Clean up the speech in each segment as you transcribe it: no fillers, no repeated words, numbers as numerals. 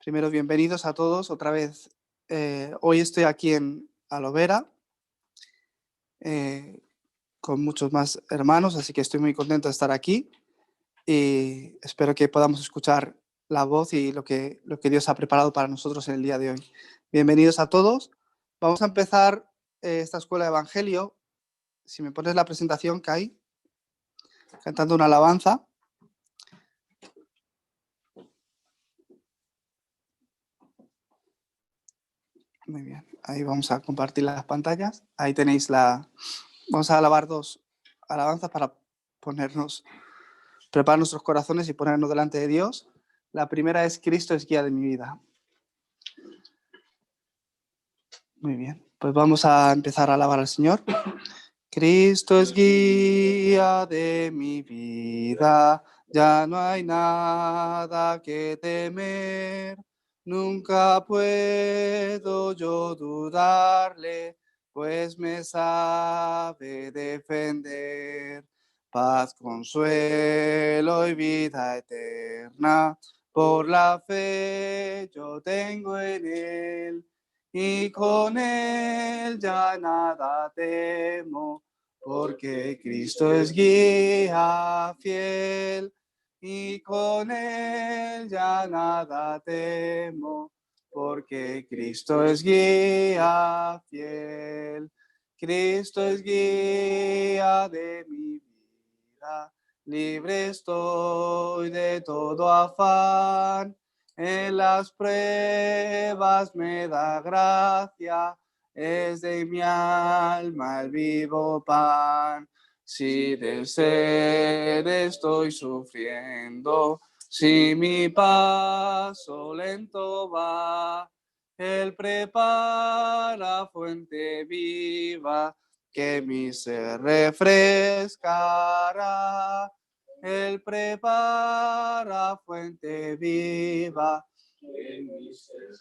Primero, bienvenidos a todos otra vez. Hoy estoy aquí en Alovera con muchos más hermanos, así que estoy muy contento de estar aquí y espero que podamos escuchar la voz y lo que Dios ha preparado para nosotros en el día de hoy. Bienvenidos a todos. Vamos a empezar esta escuela de Evangelio. Si me pones la presentación, Kai, cantando una alabanza. Muy bien, ahí vamos a compartir las pantallas. Ahí tenéis Vamos a alabar dos alabanzas para preparar nuestros corazones y ponernos delante de Dios. La primera es Cristo es guía de mi vida. Muy bien, pues vamos a empezar a alabar al Señor. Cristo es guía de mi vida, ya no hay nada que temer. Nunca puedo yo dudarle, pues me sabe defender. Paz, consuelo y vida eterna, por la fe yo tengo en Él, y con Él ya nada temo, porque Cristo es guía fiel, y con Él ya nada temo, porque Cristo es guía fiel. Cristo es guía de mi vida, libre estoy de todo afán. En las pruebas me da gracia, es de mi alma el vivo pan. Si del sed estoy sufriendo, si mi paso lento va, Él prepara fuente viva que mi ser refrescará. Él prepara fuente viva que mi ser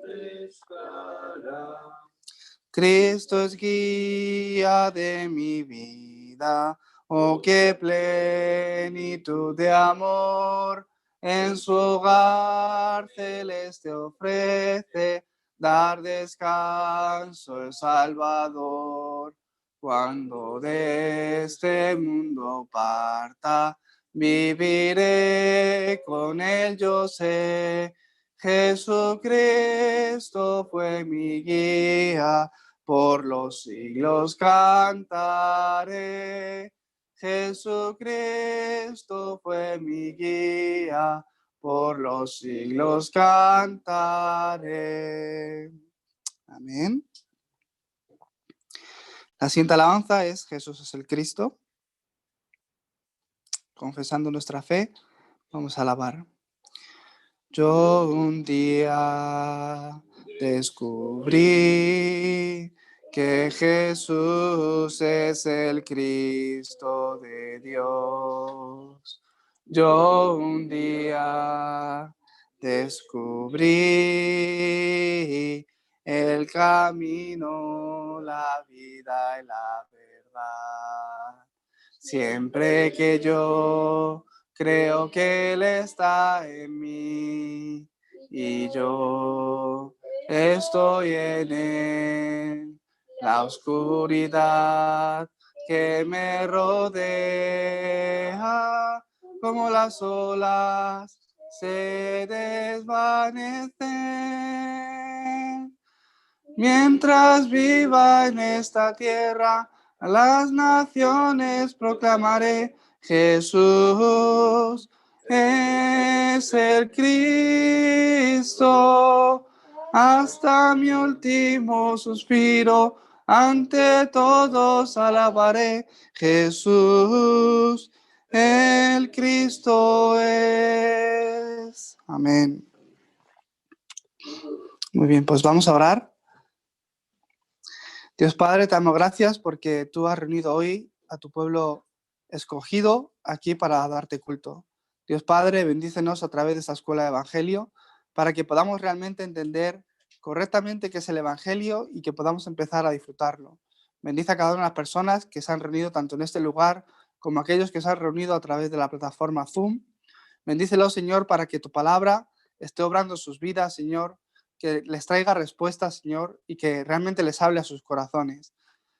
refrescará. Cristo es guía de mi vida, oh qué plenitud de amor, en su hogar celeste ofrece dar descanso el Salvador. Cuando de este mundo parta, viviré con él, yo sé. Jesucristo fue mi guía, por los siglos cantaré. Jesucristo fue mi guía, por los siglos cantaré. Amén. La siguiente alabanza es Jesús es el Cristo. Confesando nuestra fe, vamos a alabar. Yo un día descubrí que Jesús es el Cristo de Dios. Yo un día descubrí el camino, la vida y la verdad. Siempre que yo creo que Él está en mí y yo estoy en Él. La oscuridad que me rodea, como las olas, se desvanecen. Mientras viva en esta tierra, a las naciones proclamaré: Jesús es el Cristo. Hasta mi último suspiro, ante todos alabaré: Jesús el Cristo es. Amén. Muy bien, pues vamos a orar. Dios Padre, te damos gracias porque tú has reunido hoy a tu pueblo escogido aquí para darte culto. Dios Padre, bendícenos a través de esta escuela de Evangelio para que podamos realmente entender correctamente qué es el Evangelio y que podamos empezar a disfrutarlo. Bendice a cada una de las personas que se han reunido tanto en este lugar como aquellos que se han reunido a través de la plataforma Zoom. Bendícelo, Señor, para que tu palabra esté obrando en sus vidas, Señor, que les traiga respuestas, Señor, y que realmente les hable a sus corazones.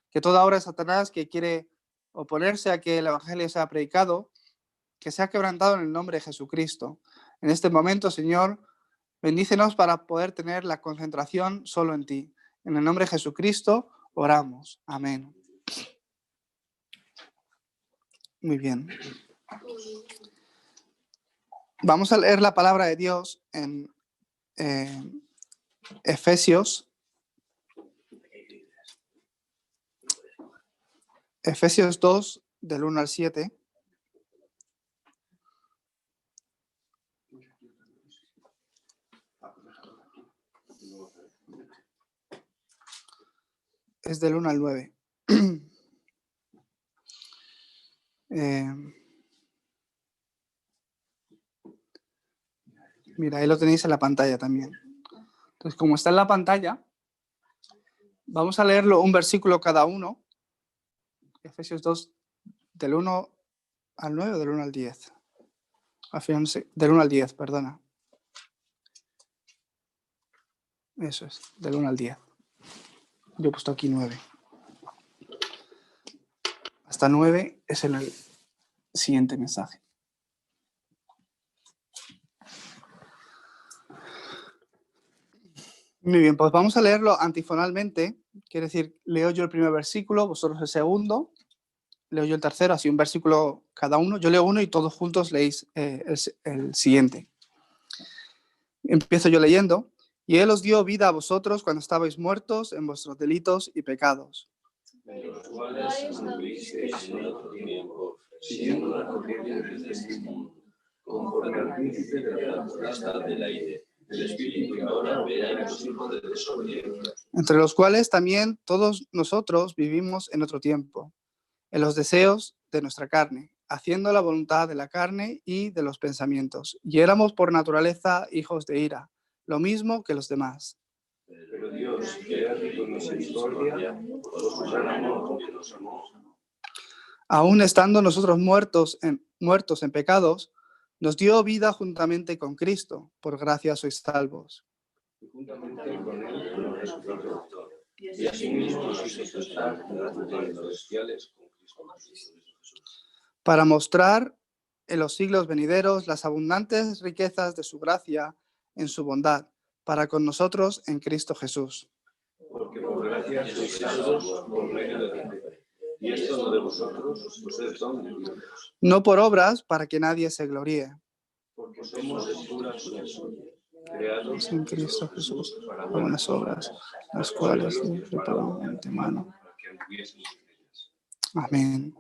Que toda obra de Satanás que quiere oponerse a que el Evangelio sea predicado, que sea quebrantado en el nombre de Jesucristo. En este momento, Señor, bendícenos para poder tener la concentración solo en ti. En el nombre de Jesucristo oramos. Amén. Muy bien. Vamos a leer la palabra de Dios en Efesios 2, del 1 al 7. Es del 1 al 9. Mira, ahí lo tenéis en la pantalla también. Entonces, como está en la pantalla, vamos a leerlo un versículo cada uno. Efesios 2, del 1 al 9 o del 1 al 10. Al final, del 1 al 10, perdona. Eso es, del 1 al 10. Yo he puesto aquí 9. Hasta 9 es en el siguiente mensaje. Muy bien, pues vamos a leerlo antifonalmente. Quiere decir, leo yo el primer versículo, vosotros el segundo, leo yo el tercero, así un versículo cada uno. Yo leo uno y todos juntos leéis el siguiente. Empiezo yo leyendo. Y Él os dio vida a vosotros cuando estabais muertos en vuestros delitos y pecados. En los cuales anduvisteis en otro tiempo, siguiendo la corriente de este mundo, conforme al príncipe de la potestad del aire, el espíritu que ahora opera en los hijos de desobediencia. Entre los cuales también todos nosotros vivimos en otro tiempo, en los deseos de nuestra carne, haciendo la voluntad de la carne y de los pensamientos. Y éramos por naturaleza hijos de ira, lo mismo que los demás. Pero Dios, que es rico en misericordia, por su gran amor que nos amó, Aún estando nosotros muertos en pecados, nos dio vida juntamente con Cristo. Por gracia sois salvos. y juntamente con él nos resucitó, y asimismo nos hizo estar en las lugares celestiales con Cristo Jesús. Para mostrar en los siglos venideros las abundantes riquezas de su gracia en su bondad, para con nosotros en Cristo Jesús. Porque por gracia sois salvos por medio de la fe. Y esto no de vosotros, pues es don de Dios. No por obras, para que nadie se gloríe. Porque somos hechura suya, creados En Cristo Jesús, para buenas obras, las cuales Dios preparó de antemano. para que anduviésemos en ellas. Amén.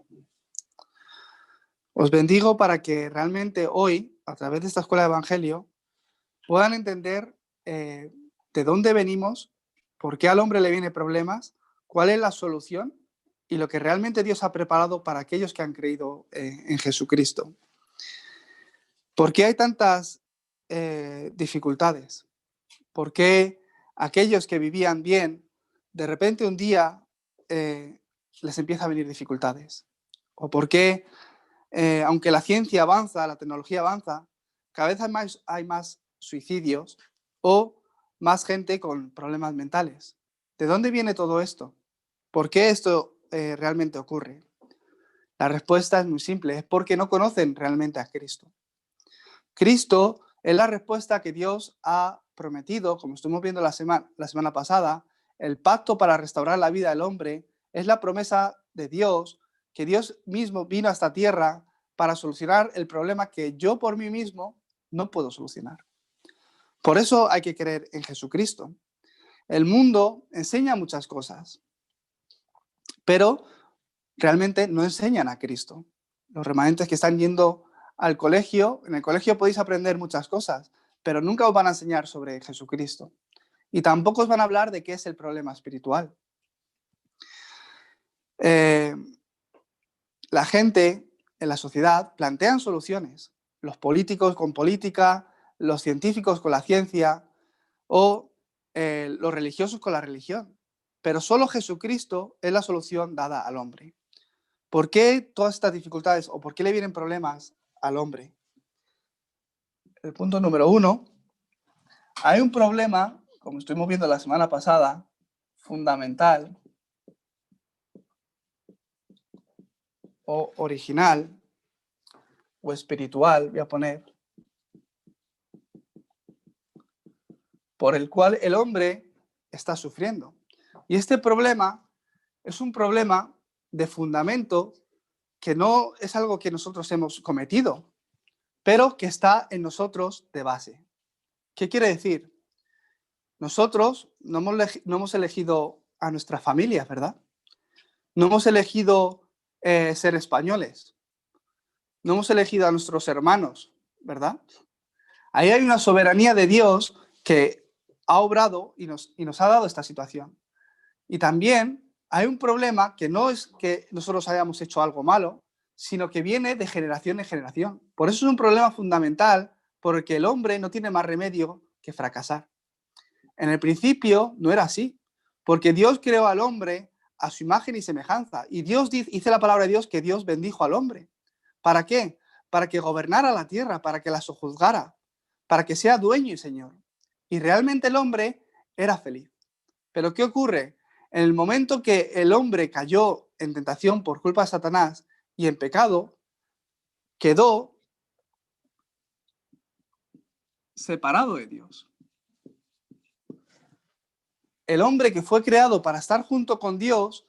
Os bendigo para que realmente hoy, a través de esta escuela de Evangelio, puedan entender de dónde venimos, por qué al hombre le vienen problemas, cuál es la solución y lo que realmente Dios ha preparado para aquellos que han creído en Jesucristo. ¿Por qué hay tantas dificultades? ¿Por qué aquellos que vivían bien, de repente un día les empieza a venir dificultades? ¿O por qué, aunque la ciencia avanza, la tecnología avanza, cada vez hay más suicidios o más gente con problemas mentales? ¿De dónde viene todo esto? ¿Por qué esto realmente ocurre? La respuesta es muy simple, es porque no conocen realmente a Cristo. Cristo es la respuesta que Dios ha prometido, como estuvimos viendo la semana pasada. El pacto para restaurar la vida del hombre es la promesa de Dios, que Dios mismo vino a esta tierra para solucionar el problema que yo por mí mismo no puedo solucionar. Por eso hay que creer en Jesucristo. El mundo enseña muchas cosas, pero realmente no enseñan a Cristo. Los remanentes que están yendo al colegio, en el colegio podéis aprender muchas cosas, pero nunca os van a enseñar sobre Jesucristo. Y tampoco os van a hablar de qué es el problema espiritual. La gente en la sociedad plantean soluciones. Los políticos con política, los científicos con la ciencia o los religiosos con la religión. Pero solo Jesucristo es la solución dada al hombre. ¿Por qué todas estas dificultades o por qué le vienen problemas al hombre? El punto número 1 Hay un problema, como estuvimos viendo la semana pasada, fundamental o original o espiritual, voy a poner, por el cual el hombre está sufriendo. Y este problema es un problema de fundamento que no es algo que nosotros hemos cometido, pero que está en nosotros de base. ¿Qué quiere decir? Nosotros no hemos elegido a nuestra familia, ¿verdad? No hemos elegido ser españoles. No hemos elegido a nuestros hermanos, ¿verdad? Ahí hay una soberanía de Dios que ha obrado y nos ha dado esta situación. Y también hay un problema que no es que nosotros hayamos hecho algo malo, sino que viene de generación en generación. Por eso es un problema fundamental, porque el hombre no tiene más remedio que fracasar. En el principio no era así, porque Dios creó al hombre a su imagen y semejanza. Y Dios dice la palabra de Dios que Dios bendijo al hombre. ¿Para qué? Para que gobernara la tierra, para que la sojuzgara, para que sea dueño y señor. Y realmente el hombre era feliz. Pero ¿qué ocurre? En el momento que el hombre cayó en tentación por culpa de Satanás y en pecado, quedó separado de Dios. El hombre que fue creado para estar junto con Dios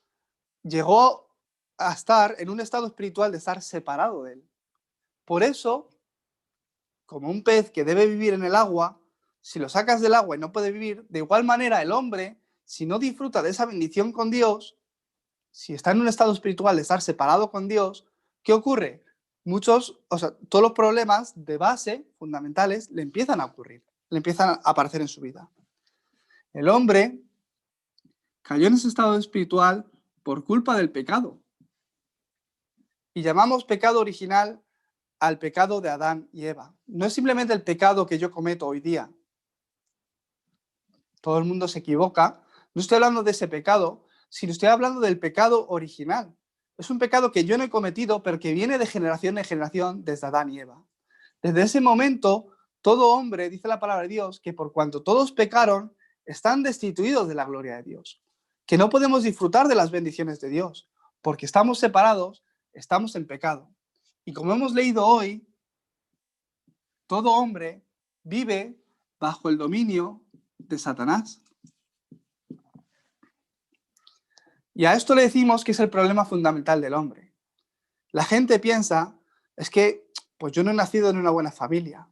llegó a estar en un estado espiritual de estar separado de él. Por eso, como un pez que debe vivir en el agua, si lo sacas del agua y no puede vivir, de igual manera el hombre, si no disfruta de esa bendición con Dios, si está en un estado espiritual de estar separado con Dios, ¿qué ocurre? Todos los problemas de base, fundamentales, le empiezan a ocurrir, le empiezan a aparecer en su vida. El hombre cayó en ese estado espiritual por culpa del pecado. Y llamamos pecado original al pecado de Adán y Eva. No es simplemente el pecado que yo cometo hoy día. Todo el mundo se equivoca. No estoy hablando de ese pecado, sino estoy hablando del pecado original. Es un pecado que yo no he cometido, pero que viene de generación en generación desde Adán y Eva. Desde ese momento, todo hombre, dice la palabra de Dios, que por cuanto todos pecaron, están destituidos de la gloria de Dios. Que no podemos disfrutar de las bendiciones de Dios, porque estamos separados, estamos en pecado. Y como hemos leído hoy, todo hombre vive bajo el dominio de Satanás. Y a esto le decimos que es el problema fundamental del hombre. La gente piensa, es que pues yo no he nacido en una buena familia.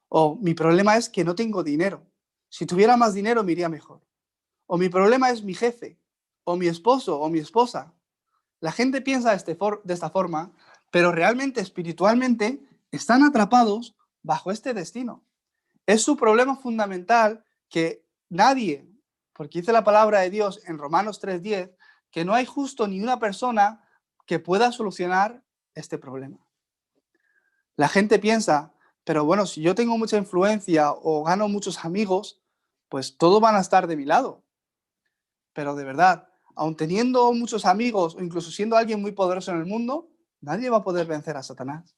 O mi problema es que no tengo dinero. Si tuviera más dinero me iría mejor. O mi problema es mi jefe, o mi esposo, o mi esposa. La gente piensa de esta forma, pero realmente, espiritualmente, están atrapados bajo este destino. Es su problema fundamental que nadie, porque dice la palabra de Dios en Romanos 3:10, que no hay justo ni una persona que pueda solucionar este problema. La gente piensa, pero bueno, si yo tengo mucha influencia o gano muchos amigos, pues todos van a estar de mi lado. Pero de verdad, aun teniendo muchos amigos o incluso siendo alguien muy poderoso en el mundo, nadie va a poder vencer a Satanás.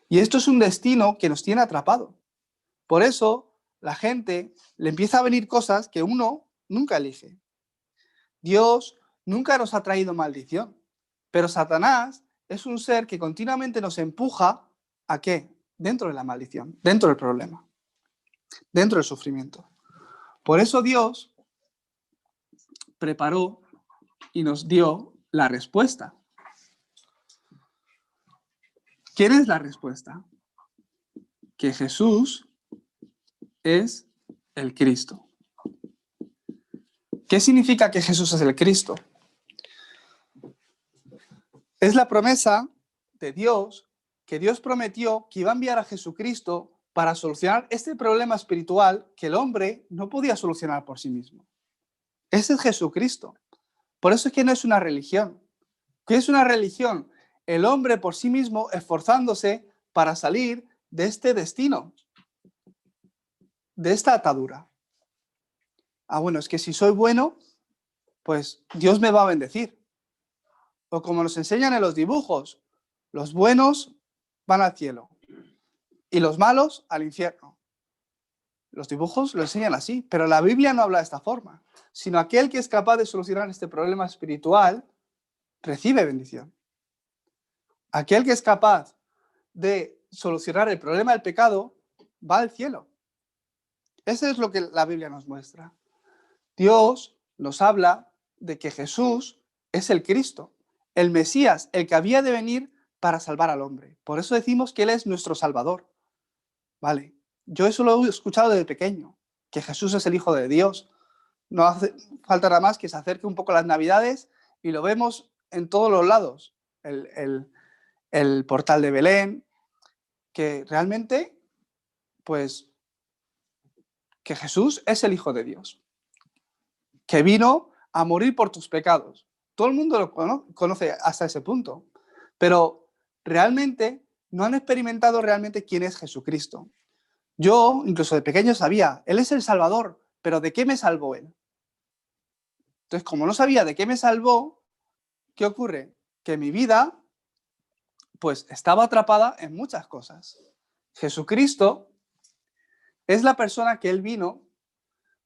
Y esto es un destino que nos tiene atrapado. Por eso la gente le empieza a venir cosas que uno nunca elige. Dios nunca nos ha traído maldición, pero Satanás es un ser que continuamente nos empuja ¿a qué? Dentro de la maldición, dentro del problema, dentro del sufrimiento. Por eso Dios preparó y nos dio la respuesta. ¿Quién es la respuesta? Que Jesús es el Cristo. ¿Qué significa que Jesús es el Cristo? Es la promesa de Dios, que Dios prometió que iba a enviar a Jesucristo para solucionar este problema espiritual que el hombre no podía solucionar por sí mismo. Ese es Jesucristo. Por eso es que no es una religión. ¿Qué es una religión? El hombre por sí mismo esforzándose para salir de este destino, de esta atadura. Bueno, es que si soy bueno, pues Dios me va a bendecir. O como nos enseñan en los dibujos, los buenos van al cielo y los malos al infierno. Los dibujos lo enseñan así, pero la Biblia no habla de esta forma, sino aquel que es capaz de solucionar este problema espiritual recibe bendición. Aquel que es capaz de solucionar el problema del pecado va al cielo. Eso es lo que la Biblia nos muestra. Dios nos habla de que Jesús es el Cristo, el Mesías, el que había de venir para salvar al hombre. Por eso decimos que Él es nuestro Salvador. Vale, yo eso lo he escuchado desde pequeño, que Jesús es el Hijo de Dios. No hace falta nada más que se acerque un poco las Navidades y lo vemos en todos los lados. El portal de Belén, que realmente, pues, que Jesús es el Hijo de Dios, que vino a morir por tus pecados. Todo el mundo lo conoce hasta ese punto, pero realmente no han experimentado realmente quién es Jesucristo. Yo, incluso de pequeño, sabía, Él es el Salvador, pero ¿de qué me salvó Él? Entonces, como no sabía de qué me salvó, ¿qué ocurre? Que mi vida, pues, estaba atrapada en muchas cosas. Jesucristo es la persona que Él vino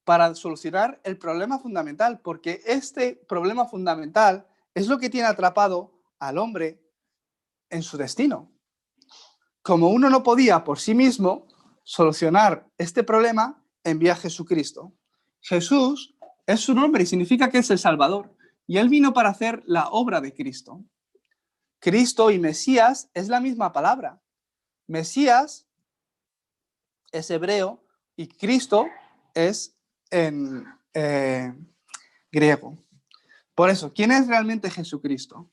para solucionar el problema fundamental, porque este problema fundamental es lo que tiene atrapado al hombre en su destino. Como uno no podía por sí mismo solucionar este problema, envía a Jesucristo. Jesús es su nombre y significa que es el Salvador, y Él vino para hacer la obra de Cristo. Cristo y Mesías es la misma palabra. Mesías es hebreo y Cristo es en griego. Por eso, ¿quién es realmente Jesucristo?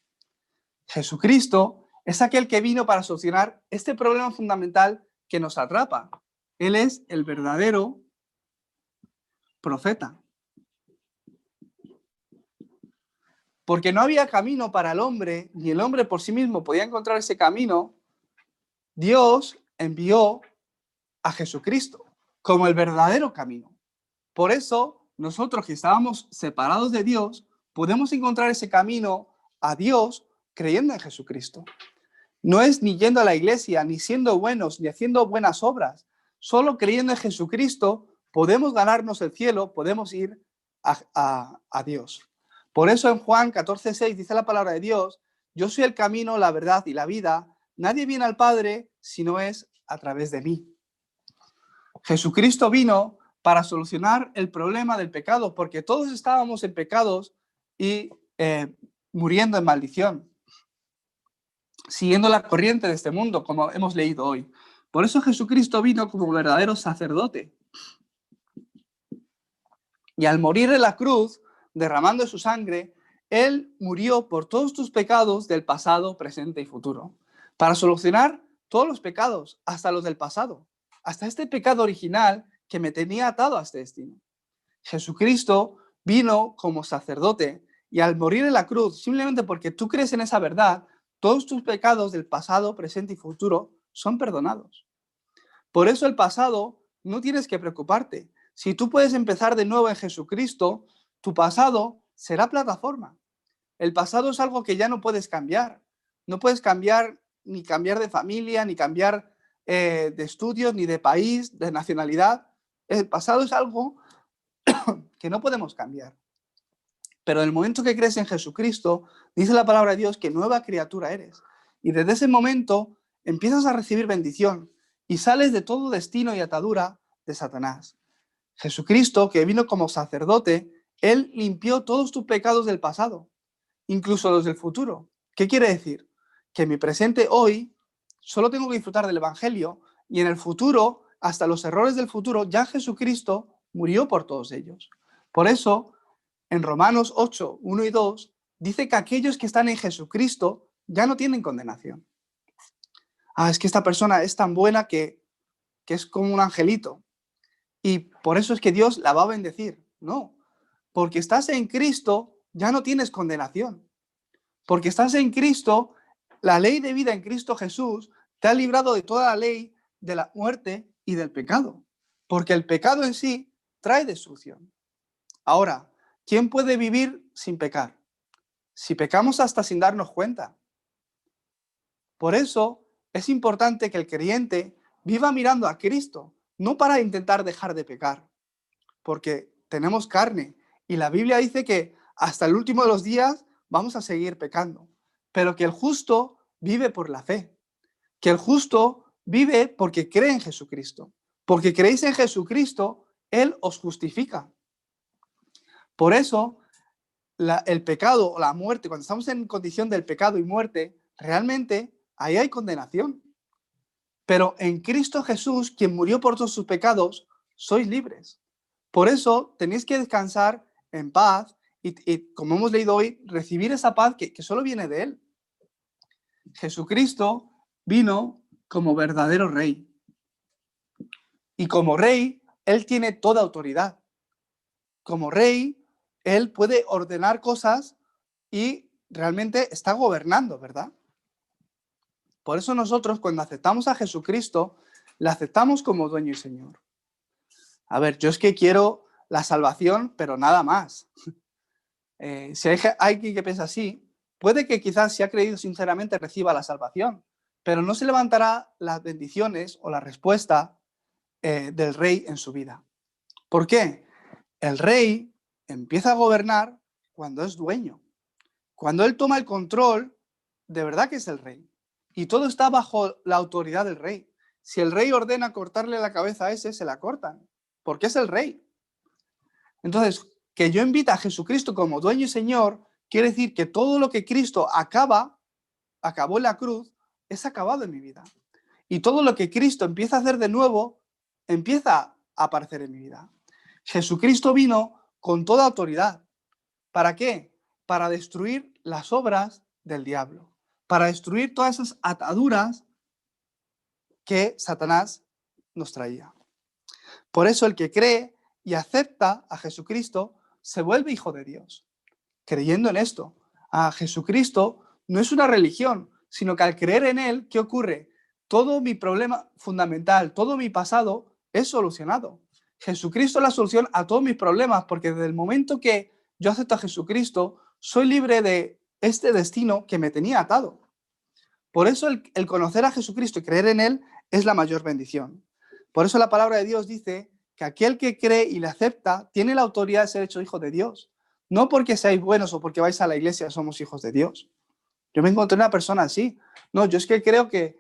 Jesucristo es aquel que vino para solucionar este problema fundamental que nos atrapa. Él es el verdadero profeta. Porque no había camino para el hombre, ni el hombre por sí mismo podía encontrar ese camino, Dios envió a Jesucristo como el verdadero camino. Por eso, nosotros que estábamos separados de Dios, podemos encontrar ese camino a Dios creyendo en Jesucristo. No es ni yendo a la iglesia, ni siendo buenos, ni haciendo buenas obras. Solo creyendo en Jesucristo podemos ganarnos el cielo, podemos ir a Dios. Por eso en Juan 14:6 dice la palabra de Dios: yo soy el camino, la verdad y la vida. Nadie viene al Padre si no es a través de mí. Jesucristo vino para solucionar el problema del pecado, porque todos estábamos en pecados y muriendo en maldición, siguiendo la corriente de este mundo, como hemos leído hoy. Por eso Jesucristo vino como verdadero sacerdote. Y al morir en la cruz, derramando su sangre, Él murió por todos tus pecados del pasado, presente y futuro, para solucionar todos los pecados, hasta los del pasado, hasta este pecado original que me tenía atado a este destino. Jesucristo vino como sacerdote y al morir en la cruz, simplemente porque tú crees en esa verdad, todos tus pecados del pasado, presente y futuro son perdonados. Por eso el pasado no tienes que preocuparte. Si tú puedes empezar de nuevo en Jesucristo, tu pasado será plataforma. El pasado es algo que ya no puedes cambiar. No puedes cambiar ni cambiar de familia, ni cambiar de estudios, ni de país, de nacionalidad. El pasado es algo que no podemos cambiar. Pero en el momento que crees en Jesucristo, dice la palabra de Dios que nueva criatura eres. Y desde ese momento empiezas a recibir bendición y sales de todo destino y atadura de Satanás. Jesucristo, que vino como sacerdote, Él limpió todos tus pecados del pasado, incluso los del futuro. ¿Qué quiere decir? Que en mi presente hoy solo tengo que disfrutar del Evangelio y en el futuro, hasta los errores del futuro, ya Jesucristo murió por todos ellos. Por eso, en Romanos 8, 1 y 2, dice que aquellos que están en Jesucristo ya no tienen condenación. Es que esta persona es tan buena que es como un angelito. Y por eso es que Dios la va a bendecir. No, porque estás en Cristo, ya no tienes condenación. Porque estás en Cristo, la ley de vida en Cristo Jesús te ha librado de toda la ley de la muerte y del pecado. Porque el pecado en sí trae destrucción. Ahora, ¿quién puede vivir sin pecar? Si pecamos hasta sin darnos cuenta. Por eso es importante que el creyente viva mirando a Cristo, no para intentar dejar de pecar, porque tenemos carne y la Biblia dice que hasta el último de los días vamos a seguir pecando, pero que el justo vive por la fe, que el justo vive porque cree en Jesucristo. Porque creéis en Jesucristo, Él os justifica. Por eso, el pecado o la muerte, cuando estamos en condición del pecado y muerte, realmente ahí hay condenación. Pero en Cristo Jesús, quien murió por todos sus pecados, sois libres. Por eso tenéis que descansar en paz y como hemos leído hoy, recibir esa paz que solo viene de Él. Jesucristo vino como verdadero rey. Y como rey, Él tiene toda autoridad. Como rey, Él puede ordenar cosas y realmente está gobernando, ¿verdad? Por eso nosotros, cuando aceptamos a Jesucristo, le aceptamos como dueño y Señor. A ver, yo es que quiero la salvación, pero nada más. Si hay alguien que piensa así, puede que quizás si ha creído sinceramente reciba la salvación, pero no se levantará las bendiciones o la respuesta del rey en su vida. ¿Por qué? El rey empieza a gobernar cuando es dueño. Cuando él toma el control, de verdad que es el rey. Y todo está bajo la autoridad del rey. Si el rey ordena cortarle la cabeza a ese, se la cortan, porque es el rey. Entonces, que yo invite a Jesucristo como dueño y Señor, quiere decir que todo lo que Cristo acabó en la cruz, es acabado en mi vida. Y todo lo que Cristo empieza a hacer de nuevo, empieza a aparecer en mi vida. Jesucristo vino con toda autoridad. ¿Para qué? Para destruir las obras del diablo. Para destruir todas esas ataduras que Satanás nos traía. Por eso el que cree y acepta a Jesucristo se vuelve hijo de Dios. Creyendo en esto, a Jesucristo no es una religión, sino que al creer en Él, ¿qué ocurre? Todo mi problema fundamental, todo mi pasado es solucionado. Jesucristo es la solución a todos mis problemas, porque desde el momento que yo acepto a Jesucristo, soy libre de este destino que me tenía atado. Por eso el conocer a Jesucristo y creer en Él es la mayor bendición. Por eso la palabra de Dios dice que aquel que cree y le acepta tiene la autoridad de ser hecho hijo de Dios. No porque seáis buenos o porque vais a la iglesia somos hijos de Dios. Yo me encontré una persona así. No, yo es que creo que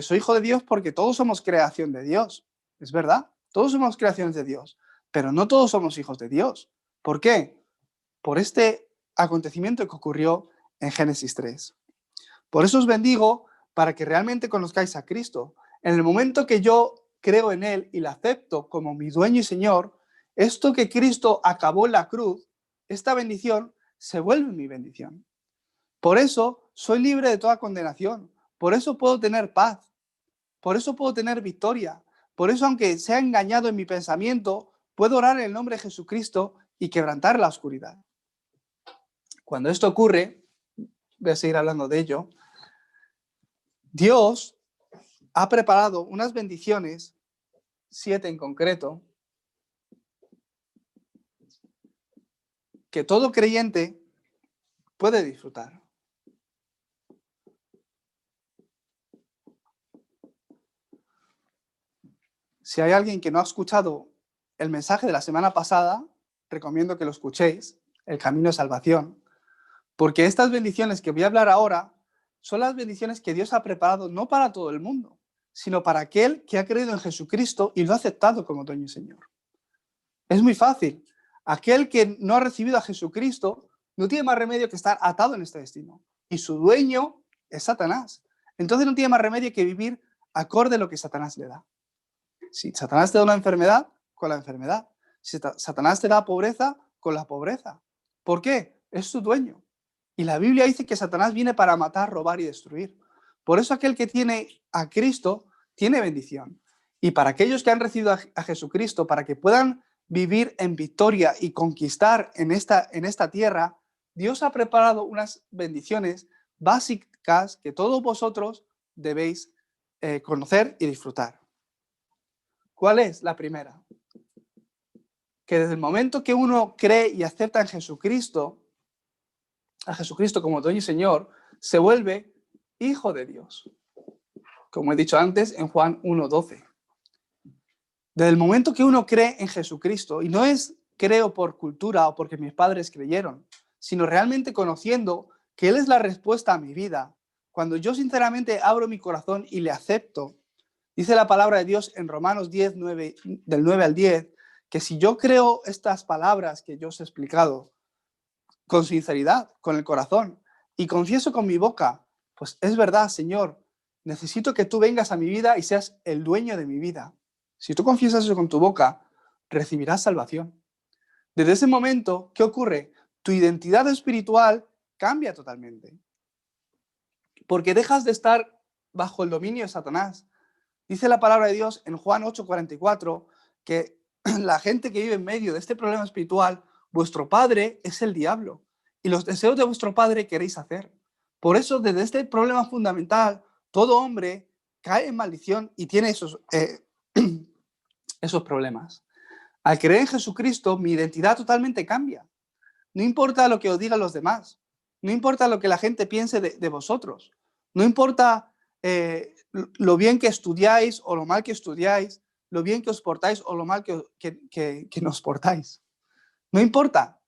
soy hijo de Dios porque todos somos creación de Dios. Es verdad, todos somos creaciones de Dios, pero no todos somos hijos de Dios. ¿Por qué? Por este acontecimiento que ocurrió en Génesis 3. Por eso os bendigo para que realmente conozcáis a Cristo. En el momento que yo creo en Él y le acepto como mi dueño y Señor, esto que Cristo acabó en la cruz, esta bendición, se vuelve mi bendición. Por eso soy libre de toda condenación. Por eso puedo tener paz. Por eso puedo tener victoria. Por eso, aunque sea engañado en mi pensamiento, puedo orar en el nombre de Jesucristo y quebrantar la oscuridad. Cuando esto ocurre, voy a seguir hablando de ello, Dios ha preparado unas bendiciones, 7 en concreto, que todo creyente puede disfrutar. Si hay alguien que no ha escuchado el mensaje de la semana pasada, recomiendo que lo escuchéis, el camino de salvación, porque estas bendiciones que voy a hablar ahora son las bendiciones que Dios ha preparado no para todo el mundo, sino para aquel que ha creído en Jesucristo y lo ha aceptado como dueño y Señor. Es muy fácil. Aquel que no ha recibido a Jesucristo no tiene más remedio que estar atado en este destino. Y su dueño es Satanás. Entonces no tiene más remedio que vivir acorde a lo que Satanás le da. Si Satanás te da una enfermedad, con la enfermedad. Si Satanás te da pobreza, con la pobreza. ¿Por qué? Es su dueño. Y la Biblia dice que Satanás viene para matar, robar y destruir. Por eso aquel que tiene a Cristo tiene bendición. Y para aquellos que han recibido a Jesucristo, para que puedan vivir en victoria y conquistar en esta tierra, Dios ha preparado unas bendiciones básicas que todos vosotros debéis conocer y disfrutar. ¿Cuál es la primera? Que desde el momento que uno cree y acepta en Jesucristo, a Jesucristo como dueño y Señor, se vuelve hijo de Dios. Como he dicho antes en Juan 1:12. Desde el momento que uno cree en Jesucristo, y no es creo por cultura o porque mis padres creyeron, sino realmente conociendo que Él es la respuesta a mi vida, cuando yo sinceramente abro mi corazón y le acepto, dice la palabra de Dios en Romanos 10, del 9 al 10, que si yo creo estas palabras que yo os he explicado con sinceridad, con el corazón, y confieso con mi boca, pues es verdad, Señor, necesito que tú vengas a mi vida y seas el dueño de mi vida. Si tú confiesas eso con tu boca, recibirás salvación. Desde ese momento, ¿qué ocurre? Tu identidad espiritual cambia totalmente. Porque dejas de estar bajo el dominio de Satanás. Dice la palabra de Dios en Juan 8:44 que la gente que vive en medio de este problema espiritual, vuestro padre es el diablo y los deseos de vuestro padre queréis hacer. Por eso, desde este problema fundamental, todo hombre cae en maldición y tiene esos problemas. Al creer en Jesucristo, mi identidad totalmente cambia. No importa lo que os digan los demás, no importa lo que la gente piense de vosotros, no importa lo bien que estudiáis o lo mal que estudiáis, lo bien que os portáis o lo mal que nos portáis. No importa.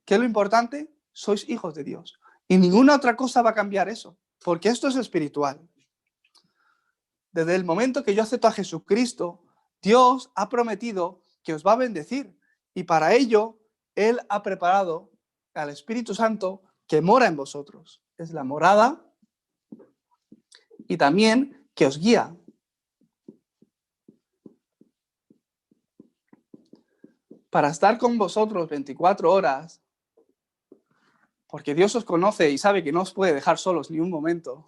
¿Qué es lo importante? Sois hijos de Dios. Y ninguna otra cosa va a cambiar eso, porque esto es espiritual. Desde el momento que yo acepto a Jesucristo, Dios ha prometido que os va a bendecir. Y para ello, Él ha preparado al Espíritu Santo que mora en vosotros. Es la morada y también que os guía. Para estar con vosotros 24 horas, porque Dios os conoce y sabe que no os puede dejar solos ni un momento,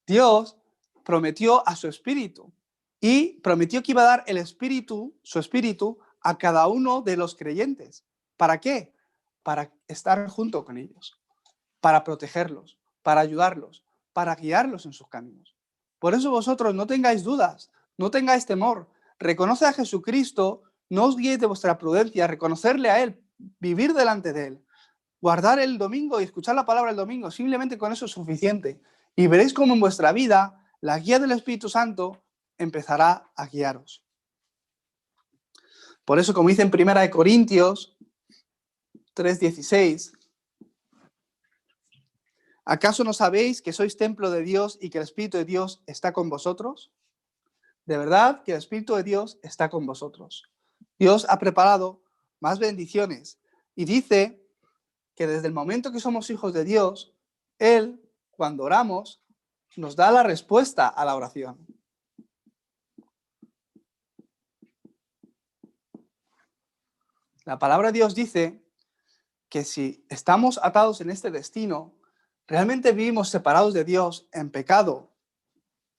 Dios prometió a su Espíritu y prometió que iba a dar el Espíritu, su Espíritu, a cada uno de los creyentes. ¿Para qué? Para estar junto con ellos, para protegerlos, para ayudarlos, para guiarlos en sus caminos. Por eso vosotros no tengáis dudas, no tengáis temor. Reconoce a Jesucristo, no os guiéis de vuestra prudencia, reconocerle a Él, vivir delante de Él, guardar el domingo y escuchar la palabra el domingo, simplemente con eso es suficiente. Y veréis cómo en vuestra vida la guía del Espíritu Santo empezará a guiaros. Por eso, como dice en 1 Corintios 3:16, ¿acaso no sabéis que sois templo de Dios y que el Espíritu de Dios está con vosotros? De verdad que el Espíritu de Dios está con vosotros. Dios ha preparado más bendiciones y dice que desde el momento que somos hijos de Dios, Él, cuando oramos, nos da la respuesta a la oración. La palabra de Dios dice que si estamos atados en este destino, realmente vivimos separados de Dios en pecado,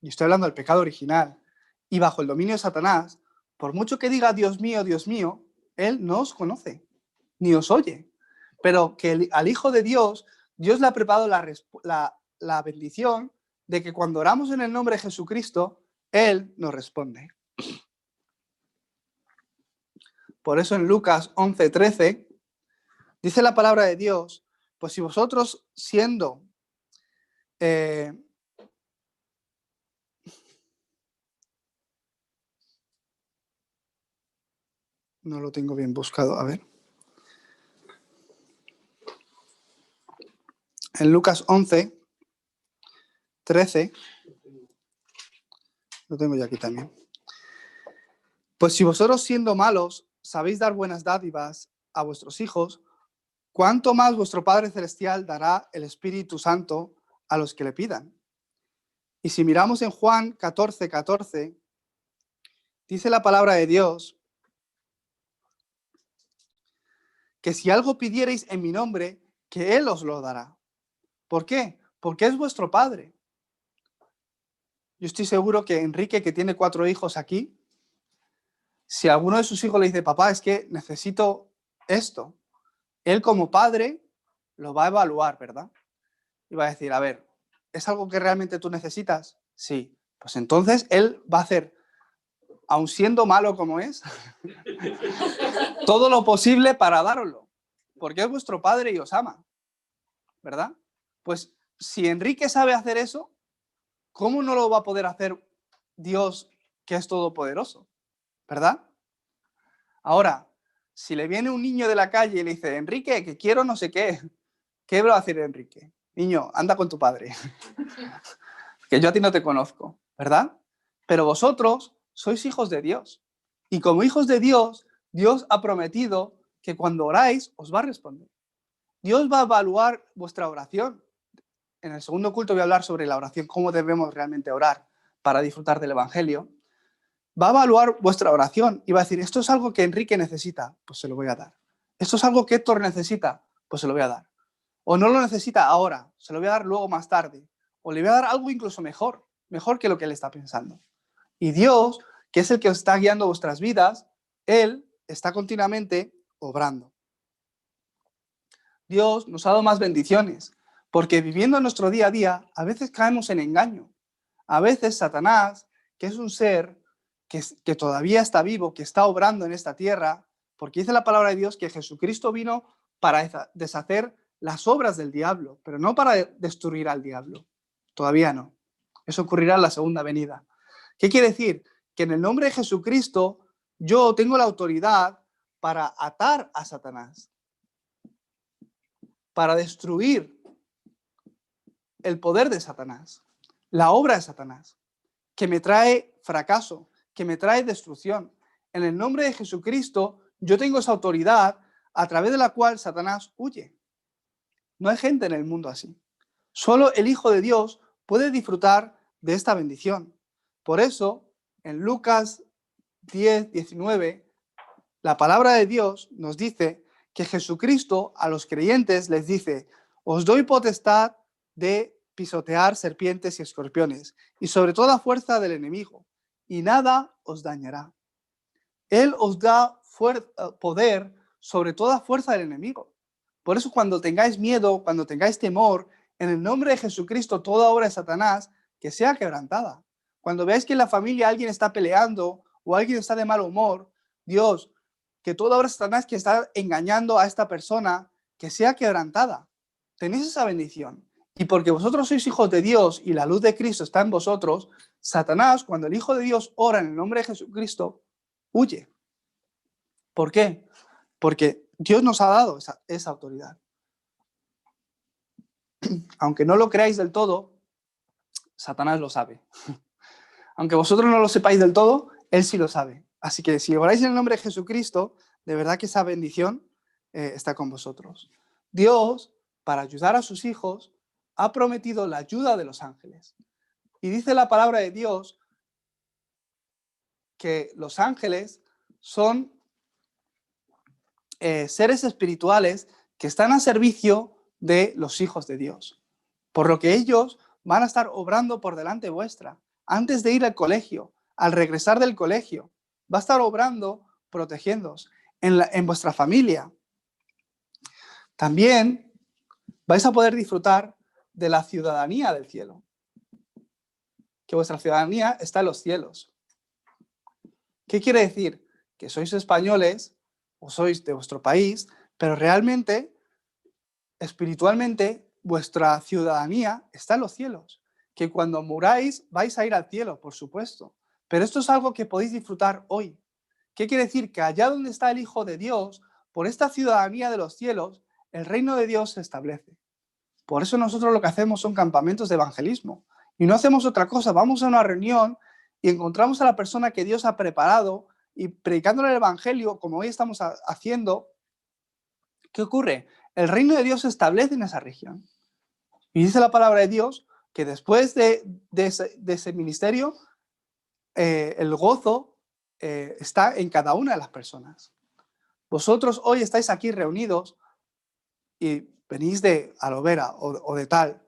y estoy hablando del pecado original, y bajo el dominio de Satanás, por mucho que diga Dios mío, Él no os conoce, ni os oye. Pero que al Hijo de Dios, Dios le ha preparado la bendición de que cuando oramos en el nombre de Jesucristo, Él nos responde. Por eso en Lucas 11:13 dice la palabra de Dios, pues si vosotros siendo no lo tengo bien buscado, a ver. En Lucas 11:13, lo tengo ya aquí también. Pues si vosotros siendo malos sabéis dar buenas dádivas a vuestros hijos, ¿cuánto más vuestro Padre Celestial dará el Espíritu Santo a los que le pidan? Y si miramos en Juan 14:14, dice la palabra de Dios que si algo pidiereis en mi nombre, que Él os lo dará. ¿Por qué? Porque es vuestro Padre. Yo estoy seguro que Enrique, que tiene 4 hijos aquí, si alguno de sus hijos le dice, papá, es que necesito esto, él como padre lo va a evaluar, ¿verdad? Y va a decir, a ver, ¿es algo que realmente tú necesitas? Sí. Pues entonces él va a hacer, aun siendo malo como es, todo lo posible para dároslo, porque es vuestro padre y os ama, ¿verdad? Pues si Enrique sabe hacer eso, ¿cómo no lo va a poder hacer Dios, que es todopoderoso, ¿verdad? Ahora, si le viene un niño de la calle y le dice, Enrique, que quiero no sé qué, ¿qué va a decir Enrique? Niño, anda con tu padre, que yo a ti no te conozco, ¿verdad? Pero vosotros sois hijos de Dios. Y como hijos de Dios, Dios ha prometido que cuando oráis os va a responder. Dios va a evaluar vuestra oración. En el segundo culto voy a hablar sobre la oración, cómo debemos realmente orar para disfrutar del Evangelio. Va a evaluar vuestra oración y va a decir, esto es algo que Enrique necesita, pues se lo voy a dar. Esto es algo que Héctor necesita, pues se lo voy a dar. O no lo necesita ahora, se lo voy a dar luego más tarde. O le voy a dar algo incluso mejor que lo que él está pensando. Y Dios, que es el que os está guiando vuestras vidas, Él está continuamente obrando. Dios nos ha dado más bendiciones, porque viviendo en nuestro día a día, a veces caemos en engaño. A veces Satanás, que es un ser que todavía está vivo, que está obrando en esta tierra, porque dice la palabra de Dios que Jesucristo vino para deshacer las obras del diablo, pero no para destruir al diablo. Todavía no. Eso ocurrirá en la segunda venida. ¿Qué quiere decir? Que en el nombre de Jesucristo yo tengo la autoridad para atar a Satanás, para destruir el poder de Satanás, la obra de Satanás, que me trae fracaso, que me trae destrucción. En el nombre de Jesucristo yo tengo esa autoridad a través de la cual Satanás huye. No hay gente en el mundo así. Solo el Hijo de Dios puede disfrutar de esta bendición. Por eso, en Lucas 10, 19, la palabra de Dios nos dice que Jesucristo a los creyentes les dice, os doy potestad de pisotear serpientes y escorpiones y sobre toda fuerza del enemigo, y nada os dañará. Él os da poder sobre toda fuerza del enemigo. Por eso cuando tengáis miedo, cuando tengáis temor, en el nombre de Jesucristo, toda obra de Satanás que sea quebrantada. Cuando veáis que en la familia alguien está peleando o alguien está de mal humor, Dios, que toda obra de Satanás que está engañando a esta persona, que sea quebrantada. Tenéis esa bendición. Y porque vosotros sois hijos de Dios y la luz de Cristo está en vosotros, Satanás, cuando el Hijo de Dios ora en el nombre de Jesucristo, huye. ¿Por qué? Porque Dios nos ha dado esa autoridad. Aunque no lo creáis del todo, Satanás lo sabe. Aunque vosotros no lo sepáis del todo, Él sí lo sabe. Así que si oráis en el nombre de Jesucristo, de verdad que esa bendición está con vosotros. Dios, para ayudar a sus hijos, ha prometido la ayuda de los ángeles. Y dice la palabra de Dios que los ángeles son seres espirituales que están a servicio de los hijos de Dios. Por lo que ellos van a estar obrando por delante vuestra. Antes de ir al colegio, al regresar del colegio, va a estar obrando, protegiéndoos en vuestra familia. También vais a poder disfrutar de la ciudadanía del cielo. Que vuestra ciudadanía está en los cielos. ¿Qué quiere decir? Que sois españoles o sois de vuestro país, pero realmente, espiritualmente, vuestra ciudadanía está en los cielos. Que cuando muráis vais a ir al cielo, por supuesto. Pero esto es algo que podéis disfrutar hoy. ¿Qué quiere decir? Que allá donde está el Hijo de Dios, por esta ciudadanía de los cielos, el reino de Dios se establece. Por eso nosotros lo que hacemos son campamentos de evangelismo. Y no hacemos otra cosa, vamos a una reunión y encontramos a la persona que Dios ha preparado y predicándole el evangelio, como hoy estamos haciendo. ¿Qué ocurre? El reino de Dios se establece en esa región. Y dice la palabra de Dios que después de ese ministerio, el gozo está en cada una de las personas. Vosotros hoy estáis aquí reunidos y venís de Alovera o de tal,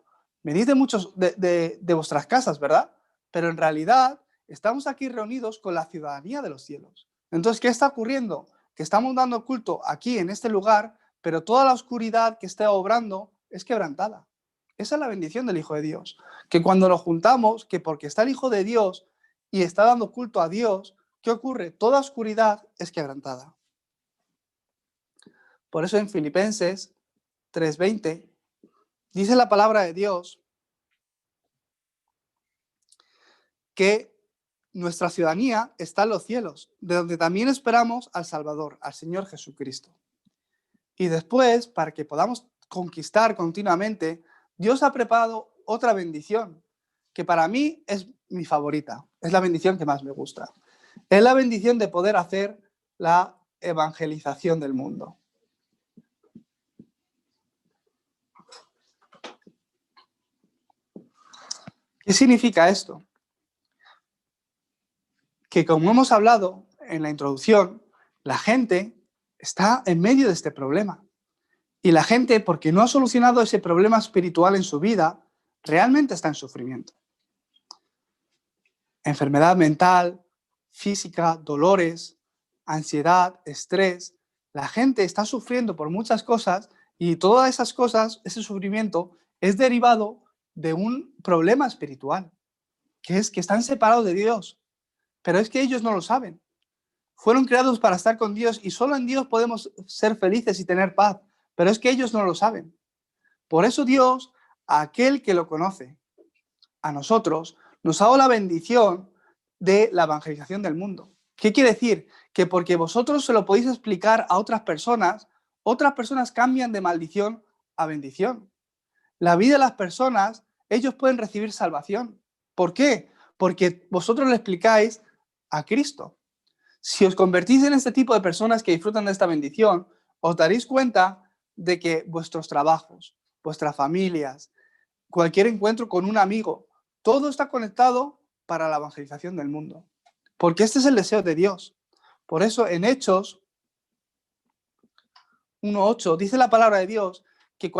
venís de muchos de vuestras casas, ¿verdad? Pero en realidad estamos aquí reunidos con la ciudadanía de los cielos. Entonces, ¿qué está ocurriendo? Que estamos dando culto aquí en este lugar, pero toda la oscuridad que está obrando es quebrantada. Esa es la bendición del Hijo de Dios. Que cuando nos juntamos, que porque está el Hijo de Dios y está dando culto a Dios, ¿qué ocurre? Toda oscuridad es quebrantada. Por eso en Filipenses 3:20 dice la palabra de Dios que nuestra ciudadanía está en los cielos, de donde también esperamos al Salvador, al Señor Jesucristo. Y después, para que podamos conquistar continuamente, Dios ha preparado otra bendición, que para mí es mi favorita, es la bendición que más me gusta. Es la bendición de poder hacer la evangelización del mundo. ¿Qué significa esto? Que como hemos hablado en la introducción, la gente está en medio de este problema. Y la gente, porque no ha solucionado ese problema espiritual en su vida, realmente está en sufrimiento. Enfermedad mental, física, dolores, ansiedad, estrés. La gente está sufriendo por muchas cosas y todas esas cosas, ese sufrimiento, es derivado de un problema espiritual, que es que están separados de Dios. Pero es que ellos no lo saben. Fueron creados para estar con Dios y solo en Dios podemos ser felices y tener paz. Pero es que ellos no lo saben. Por eso Dios, a aquel que lo conoce, a nosotros, nos ha dado la bendición de la evangelización del mundo. ¿Qué quiere decir? Que porque vosotros se lo podéis explicar a otras personas cambian de maldición a bendición. La vida de las personas, ellos pueden recibir salvación. ¿Por qué? Porque vosotros le explicáis a Cristo. Si os convertís en este tipo de personas que disfrutan de esta bendición, os daréis cuenta de que vuestros trabajos, vuestras familias, cualquier encuentro con un amigo, todo está conectado para la evangelización del mundo. Porque este es el deseo de Dios. Por eso en Hechos 1:8 dice la palabra de Dios que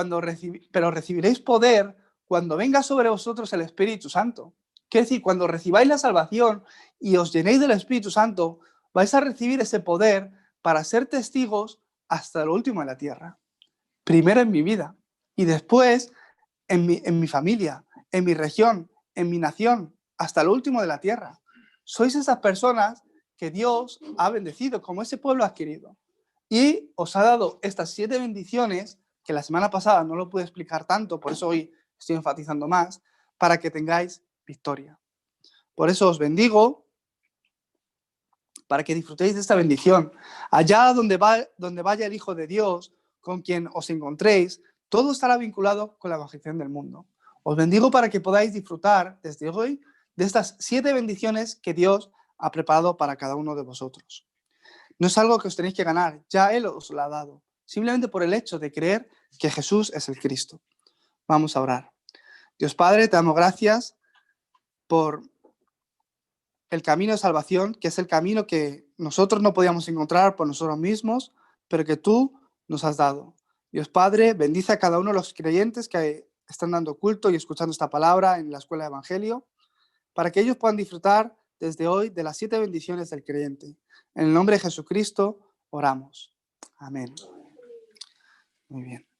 pero recibiréis poder cuando venga sobre vosotros el Espíritu Santo. Quiere decir, cuando recibáis la salvación y os llenéis del Espíritu Santo, vais a recibir ese poder para ser testigos hasta lo último de la tierra. Primero en mi vida y después en mi familia, en mi región, en mi nación, hasta lo último de la tierra. Sois esas personas que Dios ha bendecido, como ese pueblo adquirido. Y os ha dado estas 7 bendiciones, que la semana pasada no lo pude explicar tanto, por eso hoy estoy enfatizando más, para que tengáis victoria. Por eso os bendigo, para que disfrutéis de esta bendición. Allá donde vaya el Hijo de Dios, con quien os encontréis, todo estará vinculado con la evangelización del mundo. Os bendigo para que podáis disfrutar desde hoy de estas 7 bendiciones que Dios ha preparado para cada uno de vosotros. No es algo que os tenéis que ganar, ya Él os lo ha dado, simplemente por el hecho de creer que Jesús es el Cristo. Vamos a orar. Dios Padre, te damos gracias por el camino de salvación, que es el camino que nosotros no podíamos encontrar por nosotros mismos, pero que tú nos has dado. Dios Padre, bendice a cada uno de los creyentes que están dando culto y escuchando esta palabra en la escuela de Evangelio, para que ellos puedan disfrutar desde hoy de las 7 bendiciones del creyente. En el nombre de Jesucristo oramos. Amén. Muy bien.